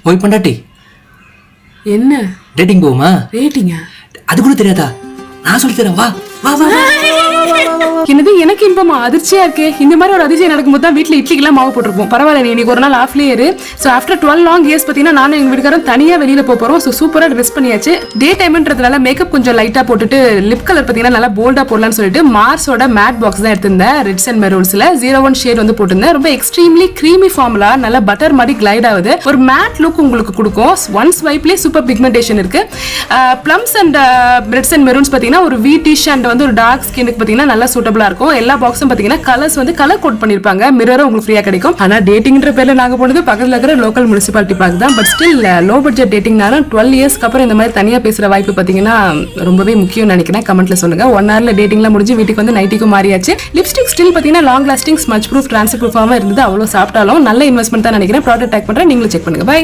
போய் பண்ணாட்டி என்ன டேட்டிங் போகுமா? ரேட்டிங்கா? அது கூட தெரியாதா? நான் சொல்லி தரேன், வா வா வா வா. என்னது எனக்கு இன்பமா அதிர்ச்சியா இருக்கு. இந்த மாதிரி ஒரு அதிர்ச்சியம் நடக்கும்போது தான் வீட்டுல இட்லிக்கெல்லாம் மாவு போட்டிருப்போம். பரவாயில்ல, நீ இன்னைக்கு ஒரு நாள் ஆஃப்லயே இரு. ஸோ ஆஃப்டர் 12 லாங் இயர்ஸ் பார்த்தீங்கன்னா நானும் எங்க வீட்டுக்காரும் தனியா வெளியில போறோம். ஸோ சூப்பரா ட்ரெஸ் பண்ணியாச்சு. டே டைம்ன்றதுனால மேக்கப் கொஞ்சம் லைட்டா போட்டுட்டு லிப் கலர் பார்த்தீங்கன்னா நல்லா போல்டா போடலாம்னு சொல்லிட்டு மார்ஸோட மேட் பாக்ஸ் தான் எடுத்திருந்தேன். ரெட்ஸ் அண்ட் மெரூன்ஸ்ல 01 ஷேட் வந்து போட்டிருந்தேன். ரொம்ப எக்ஸ்ட்ரீம்லி க்ரீமி ஃபார்முலா, நல்லா பட்டர் மாதிரி கிளைட் ஆகுது. ஒரு மேட் லுக் உங்களுக்கு கொடுக்கும். ஒன் ஸ்வைப்லேயே சூப்பர் பிக்மெண்டேஷன் இருக்கு. ப்ளம்ஸ் அண்ட் ரெட்ஸ் அண்ட் மெரூன்ஸ் பார்த்தீங்கன்னா ஒரு வீட்டிஷ் அண்ட் வந்து ஒரு டார்க் ஸ்கின்னுக்கு பார்த்தீங்கன்னா நல்லா சூட்டபிளா இருக்கும். எல்லா பாக்ஸும் பாத்தீங்கன்னா கலர்ஸ் வந்து கலர் கோட் பண்ணிருப்பாங்க. மிரரும் உங்களுக்கு ஃப்ரீயா கிடைக்கும். ஆனா டேட்டிங்ன்ற பேர்ல நாங்க போனது பக்கத்துல இருக்கிற லோக்கல் முனிசிபாலிட்டி பார்க் தான். பட் ஸ்டில் லோ பட்ஜெட் டேட்டிங்னாலும் 12 இயர்ஸ்க்கு அப்புறம் இந்த மாதிரி தனியா பேசுற வாய்ப்பு பாத்தீங்கன்னா ரொம்பவே முக்கியம் நினைக்கிறேன். கமெண்ட்ல சொல்லுங்க. 1 ஹவர்ல டேட்டிங்லாம் முடிஞ்சு வீட்டுக்கு வந்து நைட்டிக்கும் மாறியாச்சு. லிப்ஸ்டிக் ஸ்டில் பாத்தீங்கன்னா long lasting, smudge proof, transfer ப்ரூஃபாவும் இருந்தது. அவ்வளவு சாப்பிட்டாலும் நல்ல இன்வெஸ்ட்மெண்ட் தான் நினைக்கிறேன். ப்ராடக்ட் டேக் பண்றேன், நீங்களும் செக் பண்ணுங்க. பை.